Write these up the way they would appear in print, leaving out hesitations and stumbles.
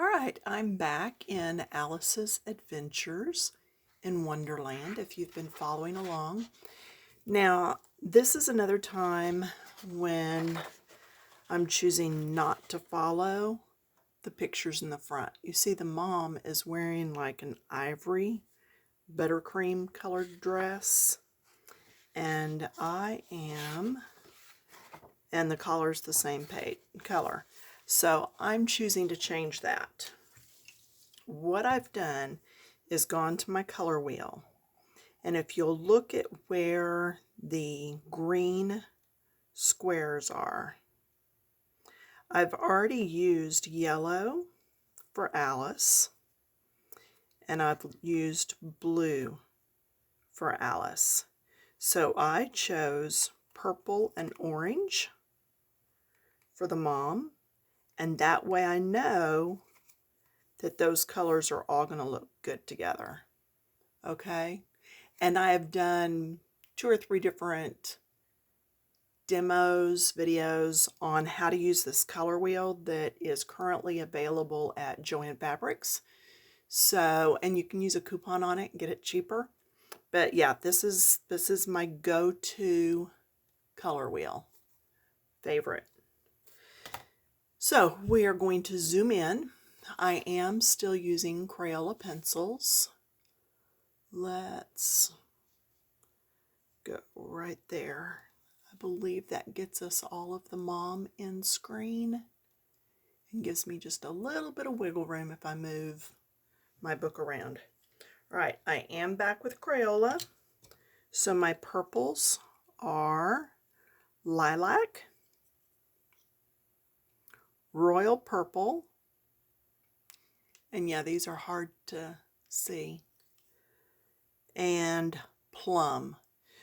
All right, I'm back in Alice's Adventures in Wonderland, if you've been following along. Now, this is another time when I'm choosing not to follow the pictures in the front. You see the mom is wearing like an ivory buttercream colored dress, and I am, and the collar's the same color. So I'm choosing to change that. What I've done is gone to my color wheel, and if you'll look at where the green squares are, I've already used yellow for Alice, and I've used blue for Alice. So I chose purple and orange for the mom, and that way I know that those colors are all going to look good together. Okay? And I have done 2 or 3 different demos, videos on how to use this color wheel that is currently available at Joann Fabrics. So, and you can use a coupon on it and get it cheaper. But yeah, this is my go-to color wheel favorite. So we are going to zoom in. I am still using Crayola pencils. Let's go right there. I believe that gets us all of the mom in screen and gives me just a little bit of wiggle room if I move my book around. All right, I am back with Crayola. So my purples are Lilac, Royal Purple, and yeah, these are hard to see, and Plum.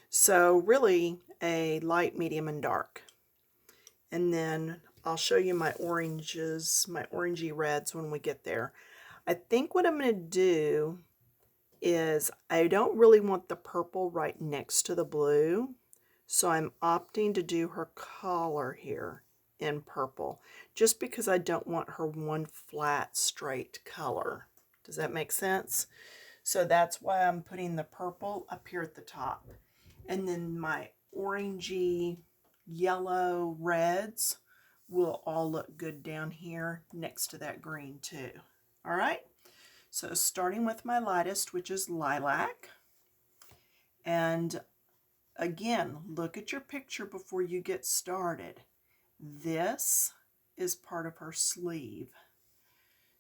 So really a light, medium, and dark. And then I'll show you my oranges, my orangey reds when we get there. I think what I'm going to do is I don't really want the purple right next to the blue, so I'm opting to do her collar here in purple, just because I don't want her one flat straight color. Does that make sense? So that's why I'm putting the purple up here at the top. And then my orangey yellow reds will all look good down here next to that green too. All right, so starting with my lightest, which is Lilac. And again, look at your picture before you get started. This is part of her sleeve.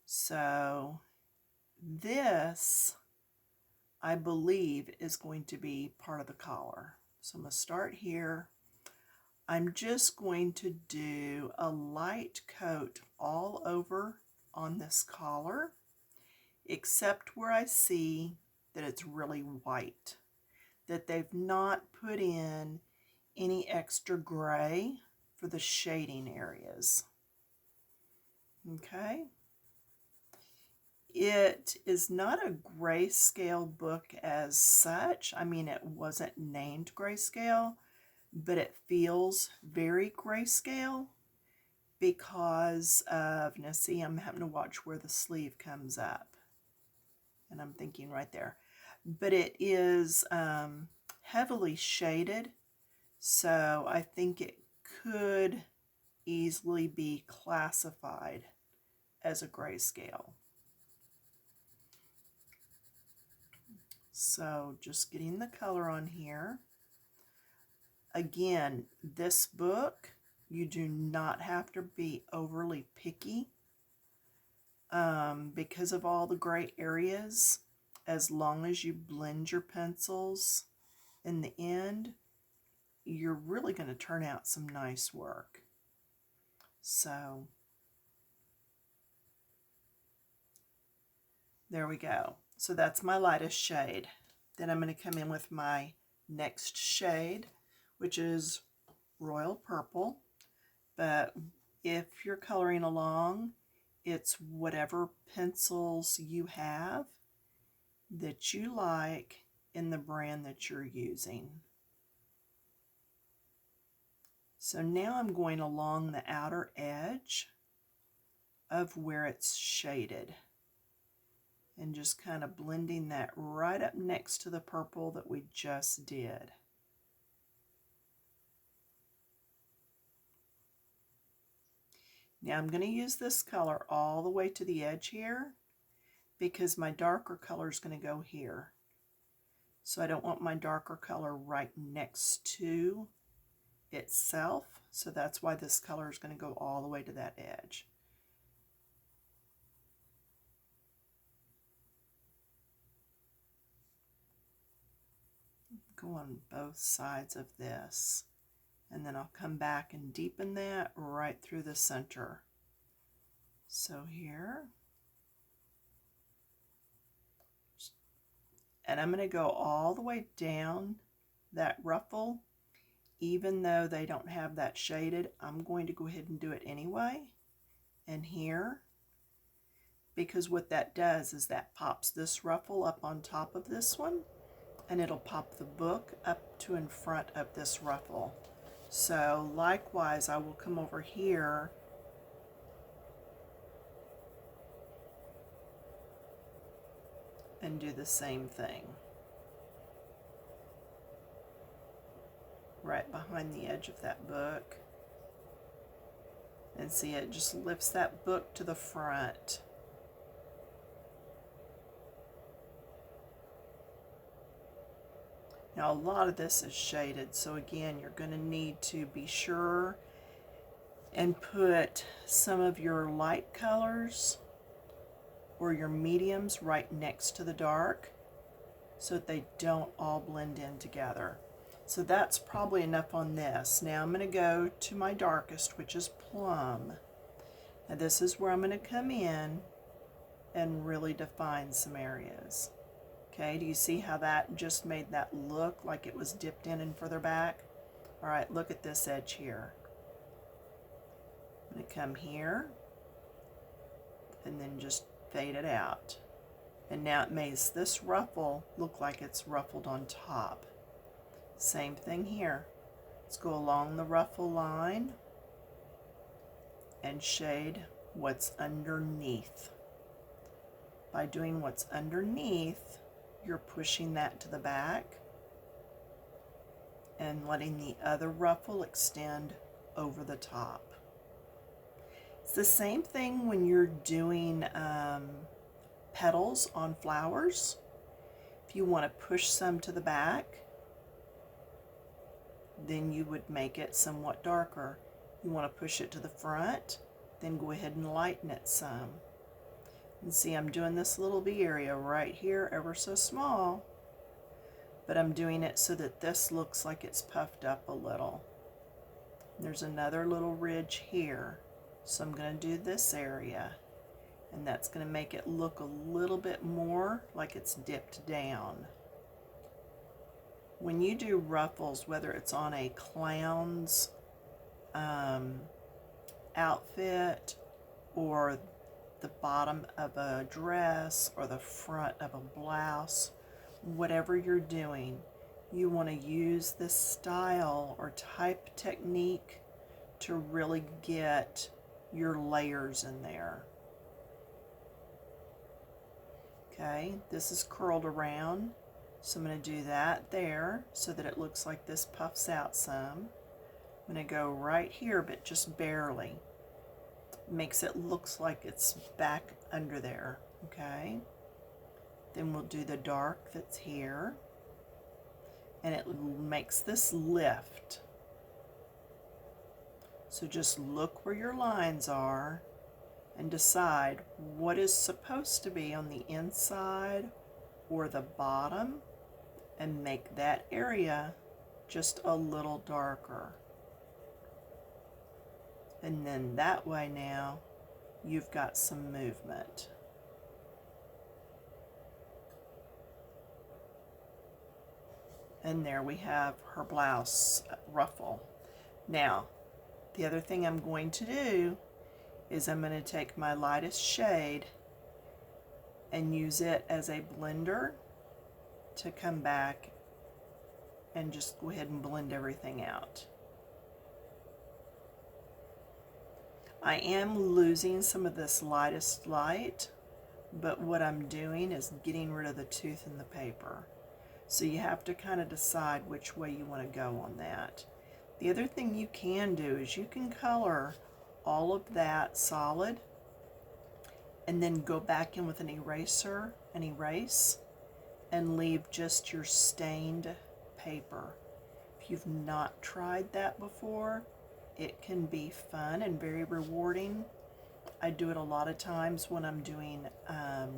So this, I believe, is going to be part of the collar. So I'm going to start here. I'm just going to do a light coat all over on this collar, except where I see that it's really white, that they've not put in any extra gray for the shading areas. Okay. It is not a grayscale book as such. I mean, it wasn't named grayscale, but it feels very grayscale because of, now see, I'm having to watch where the sleeve comes up. And I'm thinking right there. But it is heavily shaded, so I think it could easily be classified as a grayscale. So just getting the color on here. Again, this book, you do not have to be overly picky because of all the gray areas. As long as you blend your pencils in the end, you're really going to turn out some nice work. So there we go. So that's my lightest shade. Then I'm going to come in with my next shade, which is Royal Purple. But if you're coloring along, it's whatever pencils you have that you like in the brand that you're using. So now I'm going along the outer edge of where it's shaded. And just kind of blending that right up next to the purple that we just did. Now I'm going to use this color all the way to the edge here because my darker color is going to go here. So I don't want my darker color right next to itself. So that's why this color is going to go all the way to that edge. Go on both sides of this. And then I'll come back and deepen that right through the center. So here. And I'm going to go all the way down that ruffle. Even though they don't have that shaded, I'm going to go ahead and do it anyway. And here. Because what that does is that pops this ruffle up on top of this one. And it'll pop the book up to in front of this ruffle. So likewise, I will come over here and do the same thing. Right behind the edge of that book. And see, it just lifts that book to the front. Now a lot of this is shaded, so again, you're going to need to be sure and put some of your light colors or your mediums right next to the dark so that they don't all blend in together. So that's probably enough on this. Now I'm going to go to my darkest, which is plum. Now this is where I'm going to come in and really define some areas. Okay, do you see how that just made that look like it was dipped in and further back? All right, look at this edge here. I'm going to come here and then just fade it out. And now it makes this ruffle look like it's ruffled on top. Same thing here. Let's go along the ruffle line and shade what's underneath. By doing what's underneath, you're pushing that to the back and letting the other ruffle extend over the top. It's the same thing when you're doing petals on flowers. If you want to push some to the back, then you would make it somewhat darker. You want to push it to the front, then go ahead and lighten it some. And see, I'm doing this little V area right here, ever so small, but I'm doing it so that this looks like it's puffed up a little. There's another little ridge here, so I'm going to do this area, and that's going to make it look a little bit more like it's dipped down. When you do ruffles, whether it's on a clown's outfit or the bottom of a dress or the front of a blouse, whatever you're doing, you want to use this style or type technique to really get your layers in there. Okay, this is curled around, so I'm going to do that there so that it looks like this puffs out some. I'm going to go right here, but just barely. Makes it looks like it's back under there. Okay, then we'll do the dark that's here, and it makes this lift. So just look where your lines are and decide what is supposed to be on the inside or the bottom, and make that area just a little darker. And then that way now you've got some movement. And there we have her blouse ruffle. Now, the other thing I'm going to do is I'm going to take my lightest shade and use it as a blender to come back and just go ahead and blend everything out. I am losing some of this lightest light, but what I'm doing is getting rid of the tooth in the paper. So you have to kind of decide which way you want to go on that. The other thing you can do is you can color all of that solid and then go back in with an eraser and erase and leave just your stained paper. If you've not tried that before, it can be fun and very rewarding. I do it a lot of times when I'm doing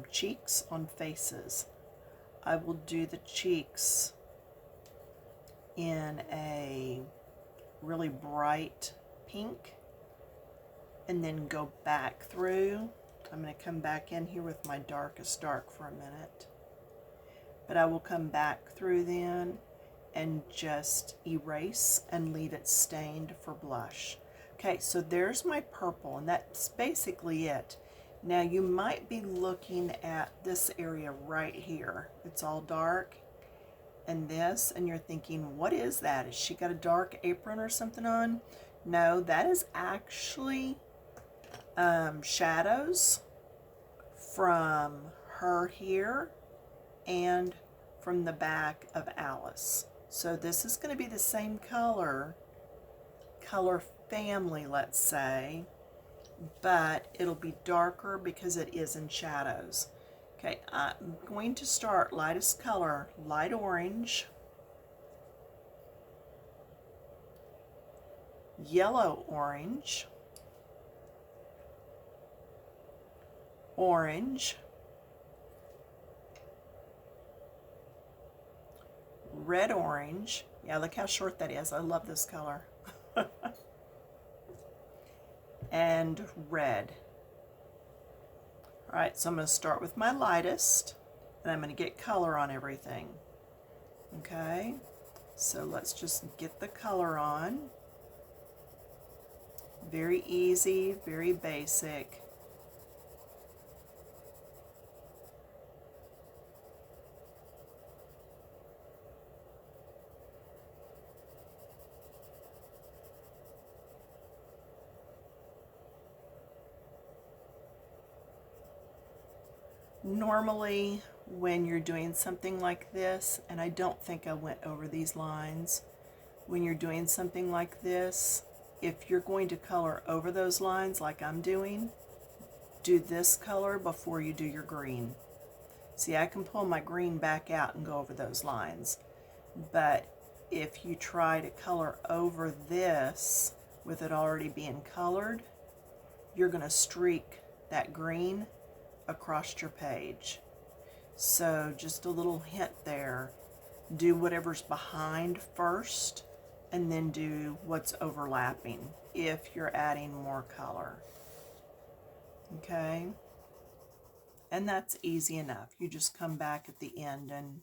cheeks on faces. I will do the cheeks in a really bright pink and then go back through. I'm going to come back in here with my darkest dark for a minute. But I will come back through then and just erase and leave it stained for blush. Okay, so there's my purple, and that's basically it. Now you might be looking at this area right here. It's all dark, and this, and you're thinking, what is that? Has she got a dark apron or something on? No, that is actually shadows from her here and from the back of Alice. So this is going to be the same color family, let's say, but it'll be darker because it is in shadows. Okay, I'm going to start lightest color, light orange, yellow orange, orange, red orange. Yeah, look how short that is. I love this color. And red. All right, so I'm going to start with my lightest, and I'm going to get color on everything. Okay, so let's just get the color on. Very easy, very basic. Normally, when you're doing something like this, and I don't think I went over these lines, when you're doing something like this, if you're going to color over those lines like I'm doing, do this color before you do your green. See, I can pull my green back out and go over those lines, but if you try to color over this with it already being colored, you're going to streak that green across your page. So just a little hint there. Do whatever's behind first and then do what's overlapping if you're adding more color. Okay? And that's easy enough. You just come back at the end and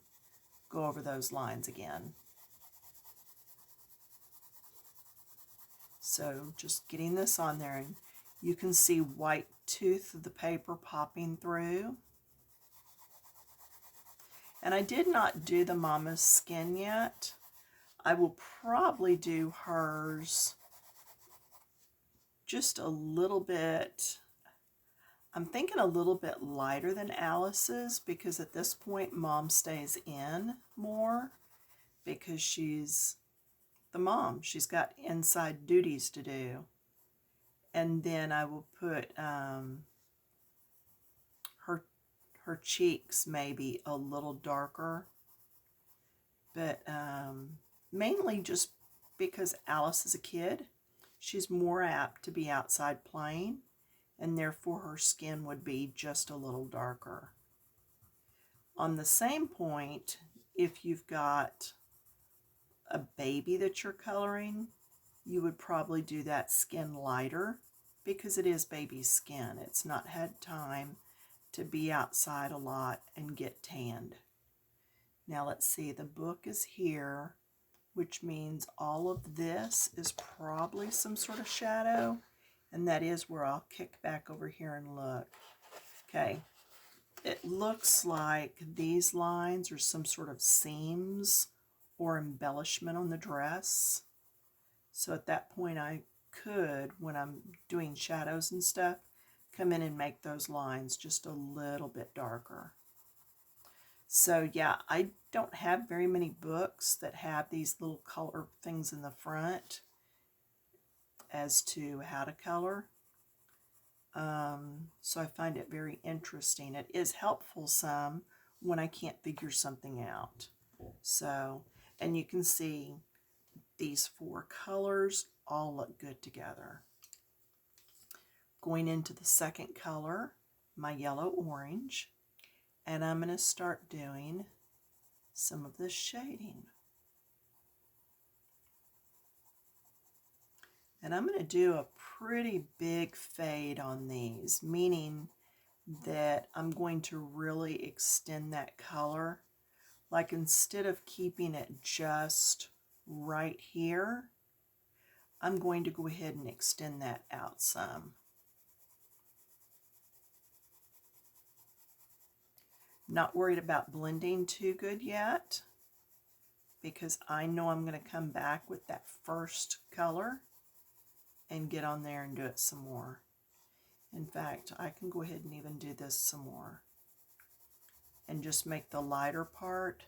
go over those lines again. So just getting this on there, and you can see white tooth of the paper popping through. And I did not do the mama's skin yet. I will probably do hers just a little bit. I'm thinking a little bit lighter than Alice's, because at this point mom stays in more because she's the mom. She's got inside duties to do. And then I will put her cheeks maybe a little darker, but mainly just because Alice is a kid, she's more apt to be outside playing, and therefore her skin would be just a little darker. On the same point, if you've got a baby that you're coloring, you would probably do that skin lighter because it is baby skin. It's not had time to be outside a lot and get tanned. Now let's see, the book is here, which means all of this is probably some sort of shadow, and that is where I'll kick back over here and look. Okay, it looks like these lines are some sort of seams or embellishment on the dress. So at that point I could, when I'm doing shadows and stuff, come in and make those lines just a little bit darker. So yeah, I don't have very many books that have these little color things in the front as to how to color. So I find it very interesting. It is helpful some when I can't figure something out. So, and you can see these 4 colors all look good together. Going into the second color, my yellow orange, and I'm going to start doing some of this shading. And I'm going to do a pretty big fade on these, meaning that I'm going to really extend that color. Like instead of keeping it just right here, I'm going to go ahead and extend that out some. Not worried about blending too good yet, because I know I'm going to come back with that first color and get on there and do it some more. In fact, I can go ahead and even do this some more and just make the lighter part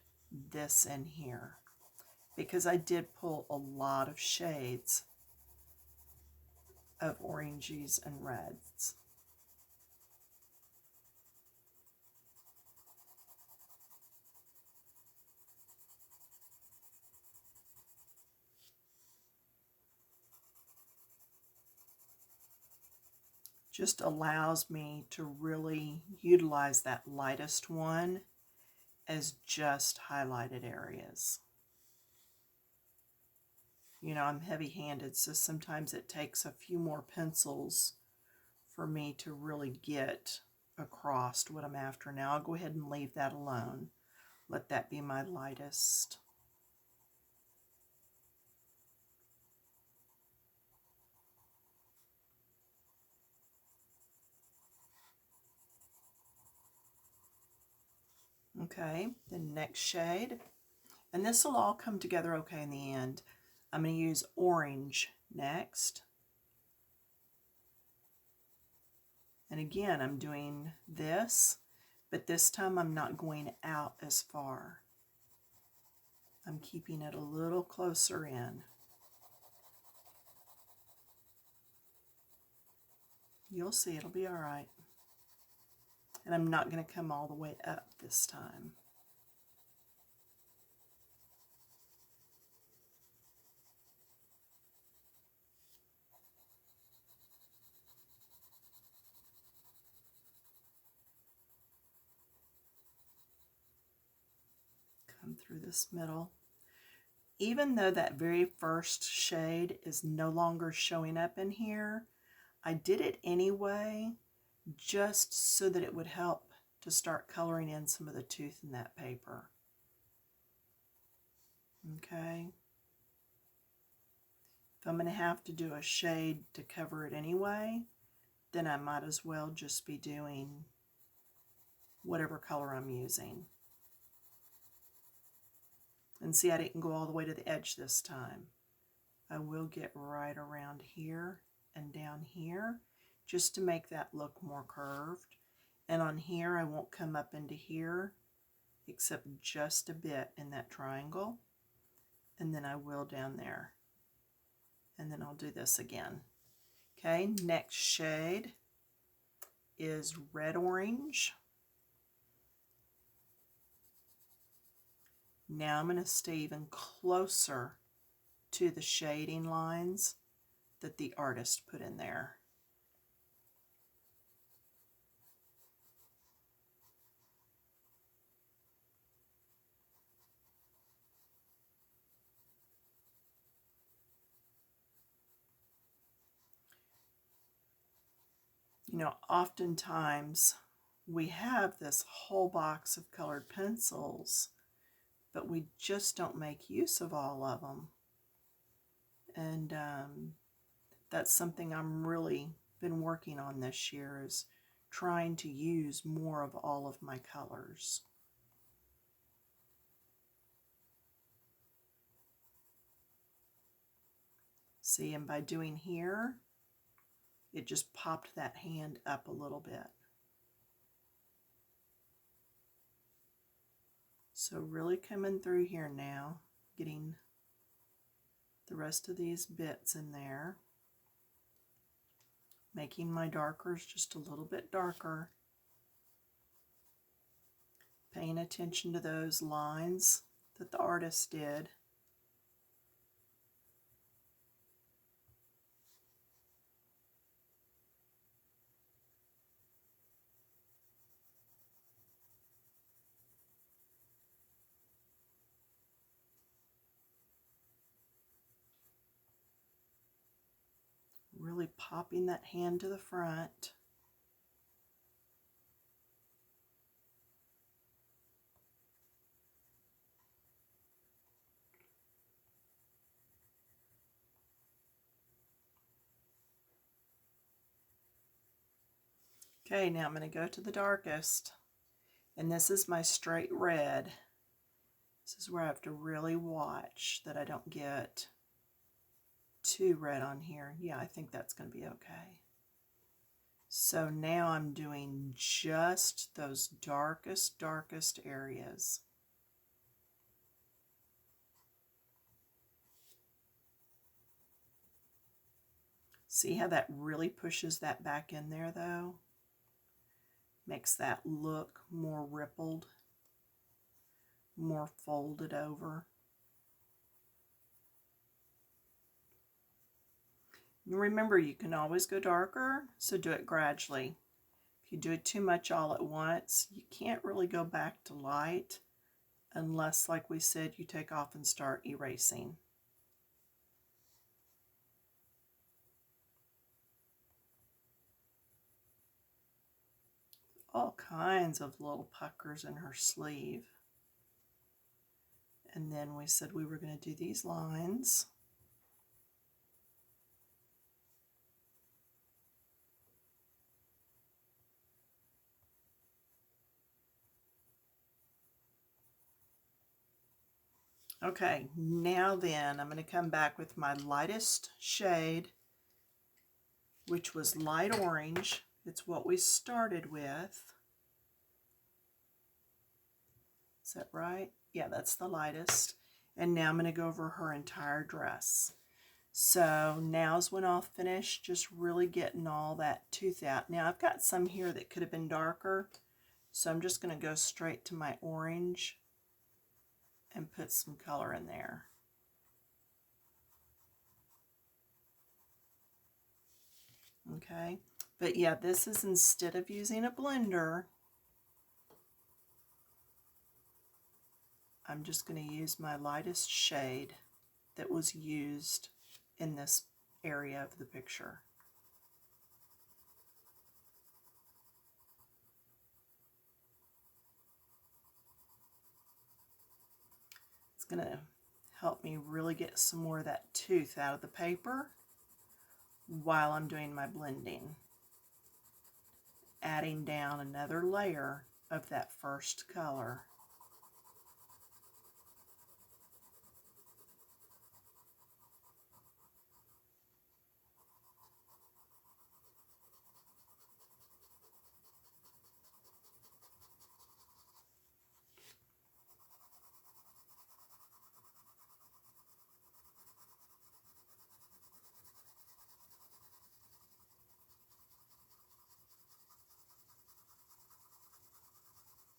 this in here, because I did pull a lot of shades of oranges and reds. Just allows me to really utilize that lightest one as just highlighted areas. You know, I'm heavy-handed, so sometimes it takes a few more pencils for me to really get across what I'm after. Now I'll go ahead and leave that alone. Let that be my lightest. Okay, the next shade, and this will all come together okay in the end. I'm going to use orange next. And again, I'm doing this, but this time I'm not going out as far. I'm keeping it a little closer in. You'll see, it'll be all right. And I'm not going to come all the way up this time. Come through this middle. Even though that very first shade is no longer showing up in here, I did it anyway, just so that it would help to start coloring in some of the tooth in that paper. Okay. If I'm going to have to do a shade to cover it anyway, then I might as well just be doing whatever color I'm using. And see, I didn't go all the way to the edge this time. I will get right around here and down here just to make that look more curved. And on here, I won't come up into here except just a bit in that triangle. And then I will down there. And then I'll do this again. Okay, next shade is red orange. Now I'm going to stay even closer to the shading lines that the artist put in there. You know, oftentimes we have this whole box of colored pencils, but we just don't make use of all of them. And that's something I'm really been working on this year, is trying to use more of all of my colors. See, and by doing here, it just popped that hand up a little bit. So really coming through here now, getting the rest of these bits in there, making my darkers just a little bit darker, paying attention to those lines that the artist did. Really popping that hand to the front. Okay, now I'm going to go to the darkest, and this is my straight red. This is where I have to really watch that I don't get too red on here. Yeah, I think that's going to be okay. So now I'm doing just those darkest areas. See how that really pushes that back in there though? Makes that look more rippled, more folded over. And remember, you can always go darker, so do it gradually. If you do it too much all at once, you can't really go back to light unless, like we said, you take off and start erasing. All kinds of little puckers in her sleeve. And then we said we were going to do these lines. Okay, now then I'm going to come back with my lightest shade, which was light orange. It's what we started with. Is that right? Yeah, that's the lightest. And now I'm going to go over her entire dress. So now's when I'll finish just really getting all that tooth out. Now I've got some here that could have been darker, so I'm just going to go straight to my orange and put some color in there. Okay, but yeah, this is instead of using a blender, I'm just going to use my lightest shade that was used in this area of the picture. It's going to help me really get some more of that tooth out of the paper while I'm doing my blending. Adding down another layer of that first color.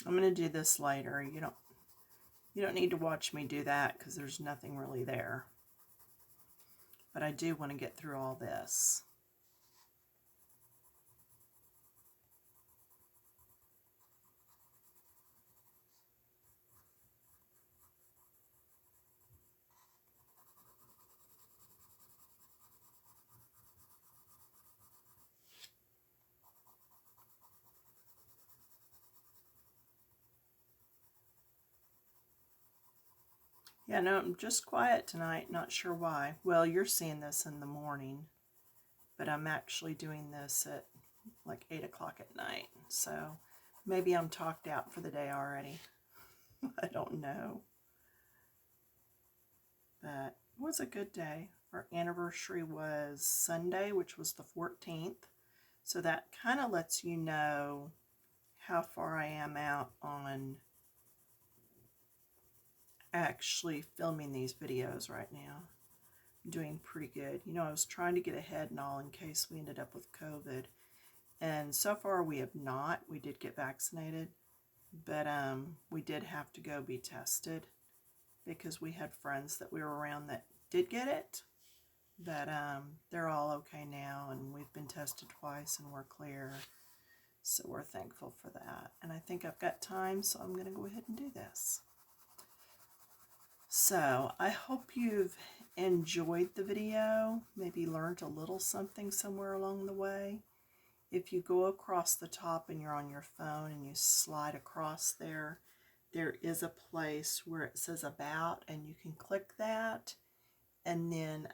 I'm going to do this later. You don't need to watch me do that because there's nothing really there. But I do want to get through all this. Yeah, no, I'm just quiet tonight, not sure why. Well, you're seeing this in the morning, but I'm actually doing this at like 8 o'clock at night. So maybe I'm talked out for the day already. I don't know. But it was a good day. Our anniversary was Sunday, which was the 14th. So that kind of lets you know how far I am out on actually filming these videos right now. I'm doing pretty good. You know, I was trying to get ahead and all in case we ended up with COVID. And so far we have not. We did get vaccinated, but we did have to go be tested because we had friends that we were around that did get it. But they're all okay now, and we've been tested twice and we're clear. So we're thankful for that. And I think I've got time, so I'm going to go ahead and do this. So I hope you've enjoyed the video, maybe learned a little something somewhere along the way. If you go across the top and you're on your phone and you slide across there, there is a place where it says About, and you can click that, and then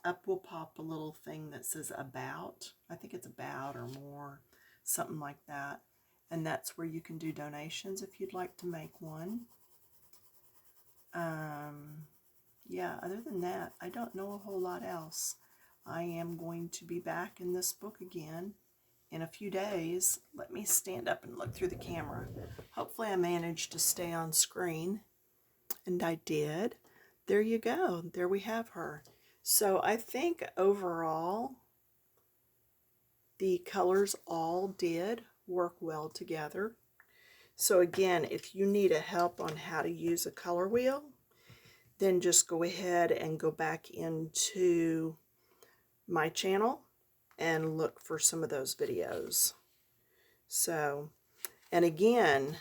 up will pop a little thing that says About. I think it's About or More, something like that. And that's where you can do donations if you'd like to make one. Yeah, other than that, I don't know a whole lot else. I am going to be back in this book again in a few days. Let me stand up and look through the camera. Hopefully I managed to stay on screen, and I did. There you go. There we have her. So I think overall the colors all did work well together. So again, if you need a help on how to use a color wheel, then just go ahead and go back into my channel and look for some of those videos. So, and again,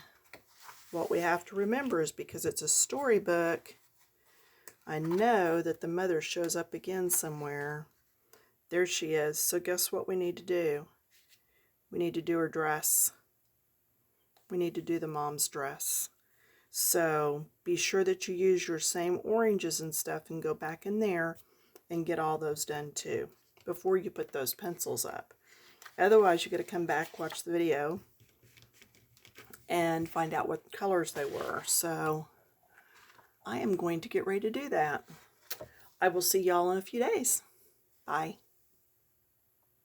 what we have to remember is because it's a storybook, I know that the mother shows up again somewhere. There she is. So guess what we need to do? We need to do her dress. We need to do the mom's dress. So be sure that you use your same oranges and stuff and go back in there and get all those done too before you put those pencils up. Otherwise, you got to come back, watch the video, and find out what colors they were. So I am going to get ready to do that. I will see y'all in a few days. Bye.